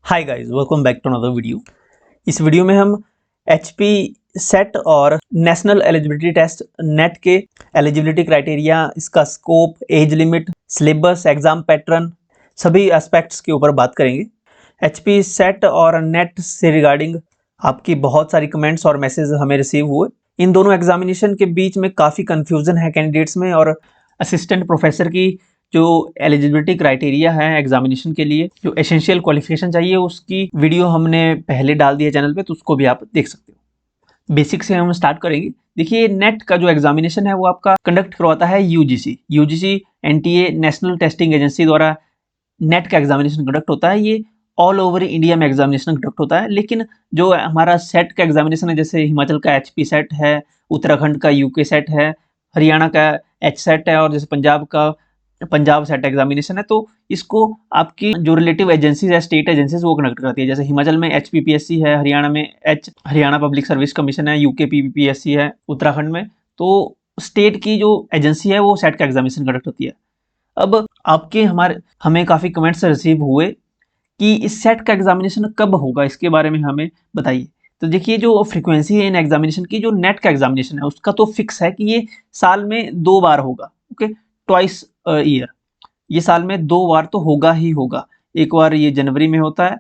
Hi guys, welcome back to another video. इस video में हम एचपी सेट और नेशनल एलिजिबिलिटी टेस्ट नेट के एलिजिबिलिटी क्राइटेरिया, इसका scope, age limit, syllabus, exam pattern, सभी aspects के ऊपर बात करेंगे। एचपी सेट और नेट से रिगार्डिंग आपकी बहुत सारी कमेंट्स और मैसेज हमें रिसीव हुए। इन दोनों एग्जामिनेशन के बीच में काफ़ी कन्फ्यूज़न है कैंडिडेट्स में, और असिस्टेंट प्रोफेसर की जो एलिजिबिलिटी क्राइटेरिया है एग्जामिनेशन के लिए, जो एसेंशियल क्वालिफिकेशन चाहिए, उसकी वीडियो हमने पहले डाल दी है चैनल पे, तो उसको भी आप देख सकते हो। बेसिक से हम स्टार्ट करेंगे। देखिए, नेट का जो एग्जामिनेशन है वो आपका कंडक्ट करवाता है UGC NTA national testing agency द्वारा नेट का एग्जामिनेशन कंडक्ट होता है। ये ऑल ओवर इंडिया में एग्जामिनेशन कंडक्ट होता है। लेकिन जो हमारा सेट का एग्जामिनेशन है, जैसे हिमाचल का एचपी सेट है, उत्तराखंड का यूके सेट है, हरियाणा का एच सेट है, और जैसे पंजाब का पंजाब सेट एग्जामिनेशन है, तो इसको आपकी जो रिलेटिव एजेंसीज है, स्टेट एजेंसीज, वो कंडक्ट करती है। जैसे हिमाचल में एचपीपीएससी है, हरियाणा में हरियाणा पब्लिक सर्विस कमीशन है, यूके पीपीएससी है उत्तराखंड में। तो स्टेट की जो एजेंसी है वो सेट का एग्जामिनेशन कंडक्ट होती है। अब आपके हमें काफ़ी कमेंट्स रिसीव हुए कि इस सेट का एग्जामिनेशन कब होगा, इसके बारे में हमें बताइए। तो देखिए, जो फ्रीक्वेंसी है इन एग्जामिनेशन की, जो नेट का एग्जामिनेशन है उसका तो फिक्स है कि ये साल में 2 बार होगा। ओके, ट्वाइस ईयर, ये साल में 2 बार तो होगा ही होगा। एक बार ये जनवरी में होता है,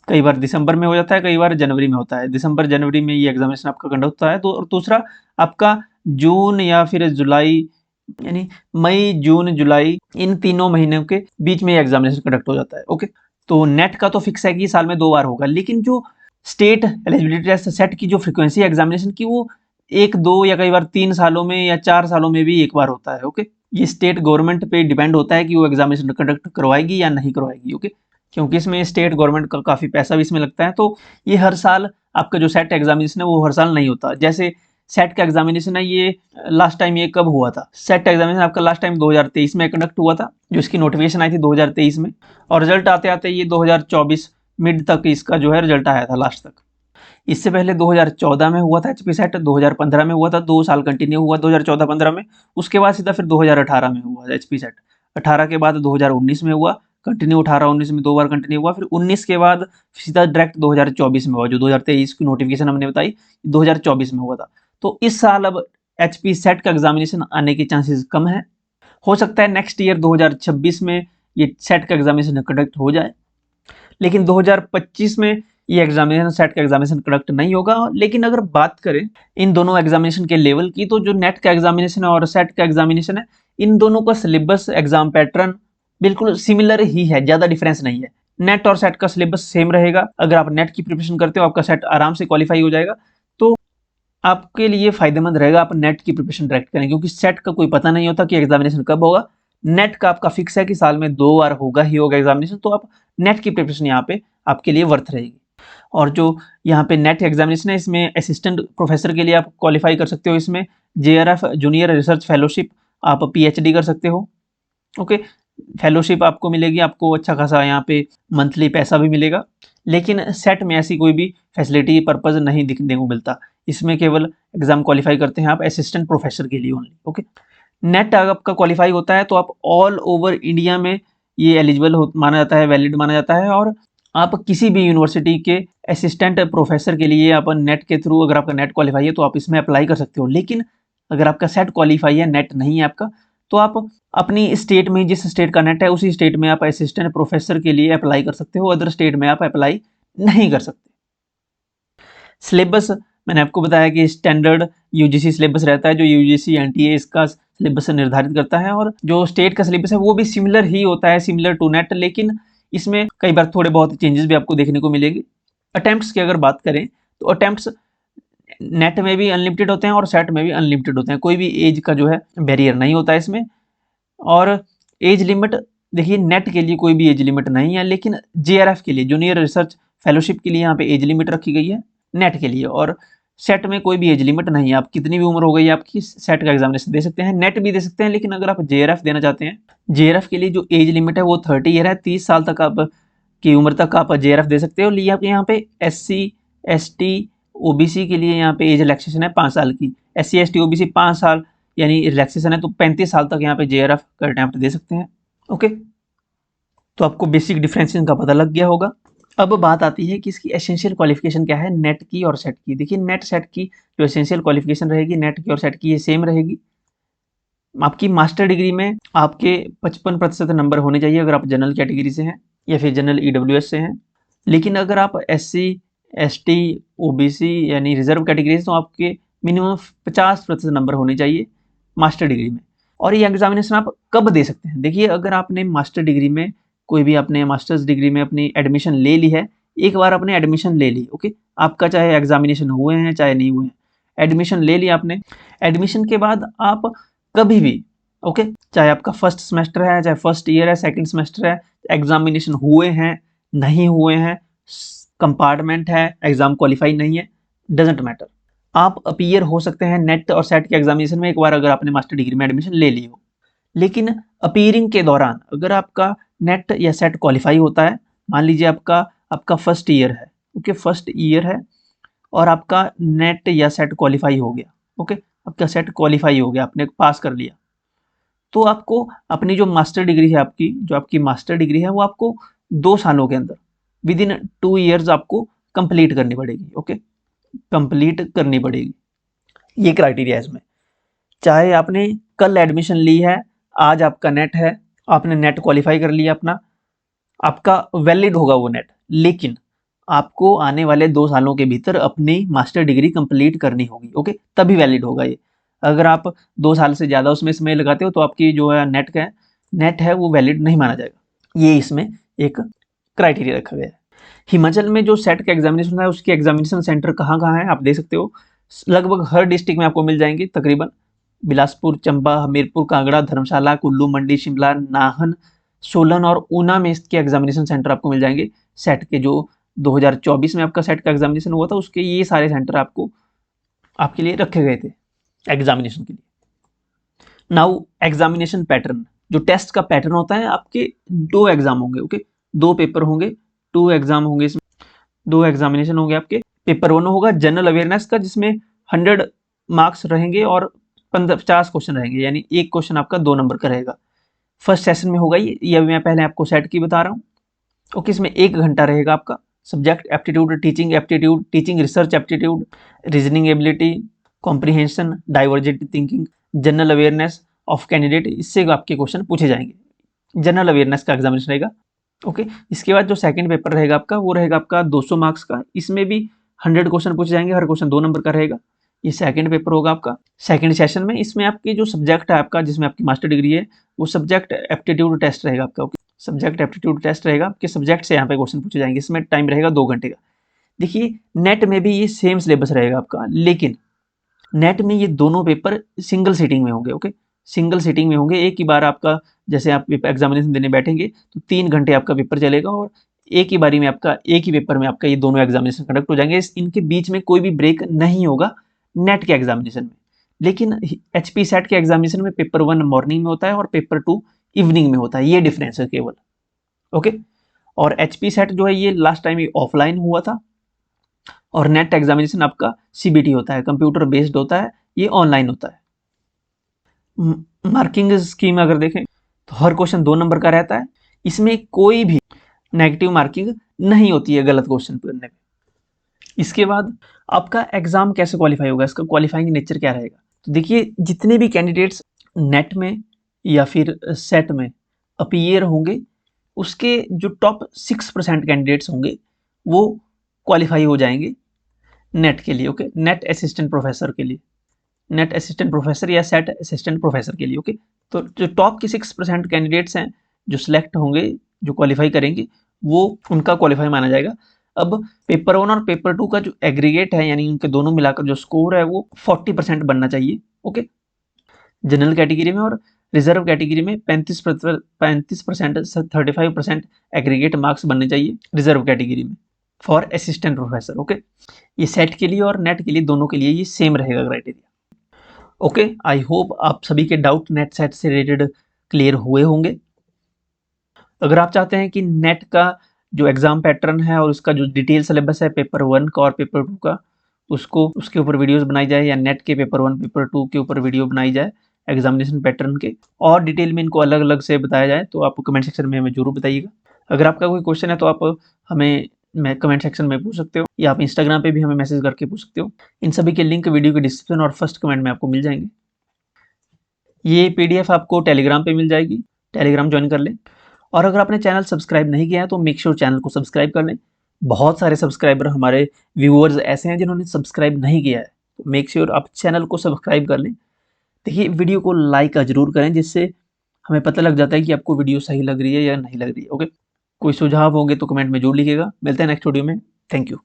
कई बार दिसंबर में हो जाता है, कई बार जनवरी में होता है। दिसंबर जनवरी में ये एग्जामिनेशन आपका कंडक्ट होता है। तो और दूसरा आपका जून या फिर जुलाई, यानी मई जून जुलाई, इन तीनों महीनों के बीच में ये एग्जामिनेशन कंडक्ट हो जाता है। ओके, तो नेट का तो फिक्स है कि साल में 2 बार होगा। लेकिन जो स्टेट एलिजिबिलिटी टेस्ट सेट की जो फ्रीक्वेंसी है एग्जामिनेशन की, वो 1-2 या कई बार 3 सालों में या 4 सालों में भी एक बार होता है। ओके, ये स्टेट गवर्नमेंट पे डिपेंड होता है कि वो एग्जामिनेशन कंडक्ट करवाएगी या नहीं करवाएगी। ओके, क्योंकि इसमें स्टेट गवर्नमेंट का काफ़ी पैसा भी इसमें लगता है। तो ये हर साल आपका जो सेट एग्जामिनेशन है वो हर साल नहीं होता। जैसे सेट का एग्जामिनेशन है, ये लास्ट टाइम ये कब हुआ था? सेट एग्जामिनेशन आपका लास्ट टाइम 2023 में कंडक्ट हुआ था, जो इसकी नोटिफिकेशन आई थी 2023 में, और रिजल्ट आते आते ये 2024 मिड तक इसका जो है रिजल्ट आया था, लास्ट तक। इससे पहले 2014 में हुआ था एचपी सेट, 2015 में हुआ था, 2 साल कंटिन्यू हुआ 2014-15 में। उसके बाद सीधा फिर 2018 में हुआ एचपी सेट। 18 के बाद 2019 में हुआ कंटिन्यू, 18-19 में 2 बार कंटिन्यू हुआ, फिर 19 के बाद सीधा डायरेक्ट 2024 में हुआ। जो 2023 की नोटिफिकेशन हमने बताई, 2024 में हुआ था। तो इस साल अब एचपी सेट का एग्जामिनेशन आने के चांसेस कम है। हो सकता है नेक्स्ट ईयर 2026 में ये सेट का एग्जामिनेशन कंडक्ट हो जाए, लेकिन 2025 में ये एग्जामिनेशन, सेट का एग्जामिनेशन कंडक्ट नहीं होगा। लेकिन अगर बात करें इन दोनों एग्जामिनेशन के लेवल की, तो जो नेट का एग्जामिनेशन है और सेट का एग्जामिनेशन है, इन दोनों का सिलेबस, एग्जाम पैटर्न बिल्कुल सिमिलर ही है, ज़्यादा डिफरेंस नहीं है। नेट और सेट का सिलेबस सेम रहेगा। अगर आप नेट की प्रिपरेशन करते हो, आपका सेट आराम से क्वालिफाई हो जाएगा। तो आपके लिए फायदेमंद रहेगा आप नेट की प्रिपरेशन डायरेक्ट करें, क्योंकि सेट का कोई पता नहीं होता कि एग्जामिनेशन कब होगा। नेट का आपका फिक्स है कि साल में 2 बार होगा ही होगा एग्जामिनेशन। तो आप नेट की प्रिपरेशन यहाँ पे आपके लिए वर्थ रहेगी। और जो यहाँ पे नेट एग्जामिनेशन है, इसमें असिस्टेंट प्रोफेसर के लिए आप क्वालिफाई कर सकते हो। इसमें जेआरएफ, जूनियर रिसर्च फेलोशिप, आप पीएचडी कर सकते हो। ओके, फेलोशिप आपको मिलेगी, आपको अच्छा खासा यहाँ पे मंथली पैसा भी मिलेगा। लेकिन सेट में ऐसी कोई भी फैसिलिटी पर्पज नहीं दिखने को मिलता। इसमें केवल एग्जाम क्वालिफाई करते हैं आप असिस्टेंट प्रोफेसर के लिए ओनली। ओके, नेट अगर आपका क्वालिफाई होता है तो आप ऑल ओवर इंडिया में ये एलिजिबल माना जाता है, वैलिड माना जाता है। और आप किसी भी यूनिवर्सिटी के असिस्टेंट प्रोफेसर के लिए आप नेट के थ्रू, अगर आपका नेट क्वालिफाई है तो आप इसमें अप्लाई कर सकते हो। लेकिन अगर आपका सेट क्वालिफाई है, नेट नहीं है आपका, तो आप अपनी स्टेट में, जिस स्टेट का नेट है उसी स्टेट में आप असिस्टेंट प्रोफेसर के लिए अप्लाई कर सकते हो। अदर स्टेट में आप अप्लाई नहीं कर सकते। सिलेबस मैंने आपको बताया कि स्टैंडर्ड यूजीसी सिलेबस रहता है, जो यूजीसी एनटीए इसका सिलेबस निर्धारित करता है। और जो स्टेट का सिलेबस है वो भी सिमिलर ही होता है, सिमिलर टू नेट। लेकिन इसमें कई बार थोड़े बहुत चेंजेस भी आपको देखने को मिलेगी। अटेम्प्ट्स की अगर बात करें तो अटेम्प्ट्स नेट में भी अनलिमिटेड होते हैं और सेट में भी अनलिमिटेड होते हैं। कोई भी एज का जो है बैरियर नहीं होता है इसमें। और एज लिमिट, देखिए, नेट के लिए कोई भी एज लिमिट नहीं है, लेकिन जेआरएफ के लिए, जूनियर रिसर्च फेलोशिप के लिए यहाँ पे एज लिमिट रखी गई है नेट के लिए। और सेट में कोई भी एज लिमिट नहीं है। आप कितनी भी उम्र हो गई आपकी, सेट का एग्जामिनेशन दे सकते हैं, नेट भी दे सकते हैं। लेकिन अगर आप जेआरएफ देना चाहते हैं, जेआरएफ के लिए जो एज लिमिट है वो 30 ईयर है। 30 साल तक आप की उम्र तक आप जेआरएफ दे सकते हो। यहाँ पे SC ST OBC के लिए यहाँ पे एज रिलैक्सेशन है 5 साल की। SC ST OBC 5 साल यानी रिलैक्सेशन है, तो 35 साल तक यहाँ पे जेआरएफ का अटेम्प्ट दे सकते हैं। ओके, तो आपको बेसिक डिफरेंशिएशन का पता लग गया होगा। अब बात आती है कि इसकी एसेंशियल क्वालिफिकेशन क्या है नेट की और सेट की। देखिए नेट सेट की जो एसेंशियल क्वालिफिकेशन रहेगी नेट की और सेट की ये सेम रहेगी। आपकी मास्टर डिग्री में आपके 55% नंबर होने चाहिए अगर आप जनरल कैटेगरी से हैं या फिर जनरल ईडब्ल्यूएस से हैं। लेकिन अगर आप एससी, एसटी, ओबीसी यानी रिजर्व कैटेगरी से तो आपके मिनिमम 50% नंबर होने चाहिए मास्टर डिग्री में। और ये एग्जामिनेशन आप कब दे सकते हैं? देखिए अगर आपने मास्टर डिग्री में कोई भी आपने मास्टर्स डिग्री में अपनी एडमिशन ले ली है, एक बार आपने एडमिशन ले ली, ओके, आपका चाहे एग्जामिनेशन हुए हैं चाहे नहीं हुए हैं, एडमिशन ले लिया आपने। एडमिशन के बाद आप कभी भी, ओके, चाहे आपका फर्स्ट सेमेस्टर है, चाहे फर्स्ट ईयर है, सेकंड सेमेस्टर है, एग्जामिनेशन हुए हैं नहीं हुए हैं, कंपार्टमेंट है, एग्जाम क्वालिफाई नहीं है, डजेंट मैटर, आप अपीयर हो सकते हैं नेट और सेट के एग्जामिनेशन में एक बार अगर आपने मास्टर डिग्री में एडमिशन ले ली हो। लेकिन अपीयरिंग के दौरान अगर आपका नेट या सेट क्वालिफाई होता है, मान लीजिए आपका आपका फर्स्ट ईयर है, ओके, फर्स्ट ईयर है और आपका नेट या सेट क्वालिफाई हो गया, ओके, आपका सेट क्वालिफाई हो गया, आपने पास कर लिया, तो आपको अपनी जो मास्टर डिग्री है आपकी, जो आपकी मास्टर डिग्री है वो आपको 2 सालों के अंदर विद इन 2 ईयर्स आपको कंप्लीट करनी पड़ेगी, ओके, कंप्लीट करनी पड़ेगी। ये क्राइटेरिया है इसमें। चाहे आपने कल एडमिशन ली है, आज आपका नेट है, आपने नेट क्वालिफाई कर लिया अपना, आपका वैलिड होगा वो नेट, लेकिन आपको आने वाले 2 सालों के भीतर अपनी मास्टर डिग्री कंप्लीट करनी होगी, ओके, तभी वैलिड होगा ये। अगर आप 2 साल से ज़्यादा उसमें समय लगाते हो तो आपकी जो है नेट है वो वैलिड नहीं माना जाएगा। ये इसमें एक क्राइटेरिया रखा गया है। हिमाचल में जो सेट का एग्जामिनेशन है उसके एग्जामिनेशन सेंटर कहाँ कहाँ है आप देख सकते हो, लगभग हर डिस्ट्रिक्ट में आपको मिल जाएंगे तकरीबन। बिलासपुर, चंबा, हमीरपुर, कांगड़ा, धर्मशाला, कुल्लू, मंडी, शिमला, नाहन, सोलन और ऊना में इसके एग्जामिनेशन सेंटर आपको मिल जाएंगे। सेट के जो 2024 में आपका सेट का एग्जामिनेशन हुआ था उसके ये सारे सेंटर आपको आपके लिए रखे गए थे एग्जामिनेशन के लिए। नाउ एग्जामिनेशन पैटर्न, जो टेस्ट का पैटर्न होता है, आपके 2 एग्जाम होंगे, ओके, 2 पेपर होंगे, 2 एग्जाम होंगे, इसमें 2 एग्जामिनेशन होंगे आपके। पेपर 1 होगा जनरल अवेयरनेस का जिसमें 100 मार्क्स रहेंगे और 50 क्वेश्चन रहेंगे, यानी एक क्वेश्चन आपका 2 नंबर का रहेगा। फर्स्ट सेशन में होगा ये मैं पहले आपको सेट की बता रहा हूँ, ओके, इसमें 1 घंटा रहेगा आपका। Subject aptitude, teaching research aptitude, reasoning ability, comprehension, divergent thinking, general awareness of candidate, इससे आपके क्वेश्चन पूछे जाएंगे। जनरल अवेयरनेस का एग्जामिनेशन रहेगा, ओके। इसके बाद जो सेकंड पेपर रहेगा आपका वो रहेगा आपका 200 मार्क्स का, इसमें भी 100 क्वेश्चन पूछे जाएंगे, हर क्वेश्चन 2 नंबर का रहेगा। ये सेकंड पेपर होगा आपका सेकंड सेशन में। इसमें आपकी जो सब्जेक्ट है आपका जिसमें आपकी मास्टर डिग्री है वो सब्जेक्ट एप्टीट्यूड टेस्ट रहेगा आपका, ओके, सब्जेक्ट एप्टीट्यूड टेस्ट रहेगा, आपके सब्जेक्ट से यहाँ पे क्वेश्चन पूछे जाएंगे। इसमें टाइम रहेगा 2 घंटे का। देखिए नेट में भी ये सेम सिलेबस रहेगा आपका, लेकिन नेट में ये दोनों पेपर सिंगल सीटिंग में होंगे, ओके, सिंगल सीटिंग में होंगे। एक ही बार आपका जैसे आप एग्जामिनेशन देने बैठेंगे तो 3 घंटे आपका पेपर चलेगा और एक ही बारी में आपका एक ही पेपर में आपका ये दोनों एग्जामिनेशन कंडक्ट हो जाएंगे। इनके बीच में कोई भी ब्रेक नहीं होगा नेट के एग्जामिनेशन में। लेकिन एचपी सेट के एग्जामिनेशन में पेपर 1 मॉर्निंग में होता है और पेपर 2 इवनिंग में होता है, ये डिफरेंस है केवल, ओके। और एचपी सेट जो है ये लास्ट टाइम ऑफलाइन हुआ था और नेट एग्जामिनेशन आपका सीबीटी होता है, कंप्यूटर बेस्ड होता है, ये ऑनलाइन होता है। मार्किंग स्कीम अगर देखें तो हर क्वेश्चन 2 नंबर का रहता है, इसमें कोई भी नेगेटिव मार्किंग नहीं होती है गलत क्वेश्चन करने में। इसके बाद आपका एग्जाम कैसे क्वालिफाई होगा, इसका क्वालिफाइंग नेचर क्या रहेगा? तो देखिए जितने भी कैंडिडेट्स नेट में या फिर सेट में अपीयर होंगे उसके जो टॉप 6% कैंडिडेट्स होंगे वो क्वालिफाई हो जाएंगे नेट के लिए, ओके, नेट असिस्टेंट प्रोफेसर के लिए, नेट असिस्टेंट प्रोफेसर या सेट असिस्टेंट प्रोफेसर के लिए, ओके। तो जो टॉप के 6% कैंडिडेट्स हैं जो सिलेक्ट होंगे, जो क्वालिफाई करेंगे, वो उनका क्वालिफाई माना जाएगा। अब पेपर 1 और पेपर 2 का जो एग्रीगेट है यानी उनके दोनों मिलाकर जो स्कोर है वो 40% बनना चाहिए, ओके। जनरल कैटेगरी में और रिजर्व कैटेगरी में 35% 35% एग्रीगेट मार्क्स बनने चाहिए रिजर्व कैटेगरी में फॉर असिस्टेंट प्रोफेसर, ओके। ये सेट के लिए और नेट के लिए दोनों के लिए ये सेम रहेगा क्राइटेरिया, ओके। आई होप आप सभी के डाउट नेट सेट से रिलेटेड क्लियर हुए होंगे। अगर आप चाहते हैं कि नेट का जो एग्जाम पैटर्न है और उसका जो डिटेल सिलेबस है पेपर 1 का और पेपर 2 का, उसको उसके ऊपर वीडियोस बनाई जाए या नेट के पेपर 1 पेपर 2 के ऊपर वीडियो बनाई जाए एग्जामिनेशन पैटर्न के और डिटेल में इनको अलग अलग से बताया जाए तो आप कमेंट सेक्शन में हमें जरूर बताइएगा। अगर आपका कोई क्वेश्चन है तो आप हमें मैं कमेंट सेक्शन में पूछ सकते हो, या आप इंस्टाग्राम पे भी हमें मैसेज करके पूछ सकते हो। इन सभी के लिंक वीडियो के डिस्क्रिप्शन और फर्स्ट कमेंट में आपको मिल जाएंगे। ये पीडीएफ आपको टेलीग्राम पे मिल जाएगी, टेलीग्राम ज्वाइन कर लें। और अगर आपने चैनल सब्सक्राइब नहीं किया है तो मेक श्योर चैनल को सब्सक्राइब कर लें। बहुत सारे सब्सक्राइबर हमारे व्यूअर्स ऐसे हैं जिन्होंने सब्सक्राइब नहीं किया है, तो मेक श्योर आप चैनल को सब्सक्राइब कर लें। देखिए, वीडियो को लाइक ज़रूर करें, जिससे हमें पता लग जाता है कि आपको वीडियो सही लग रही है या नहीं लग रही है। ओके, कोई सुझाव होंगे तो कमेंट में जरूर लिखिएगा। मिलते हैं नेक्स्ट वीडियो में। Thank you.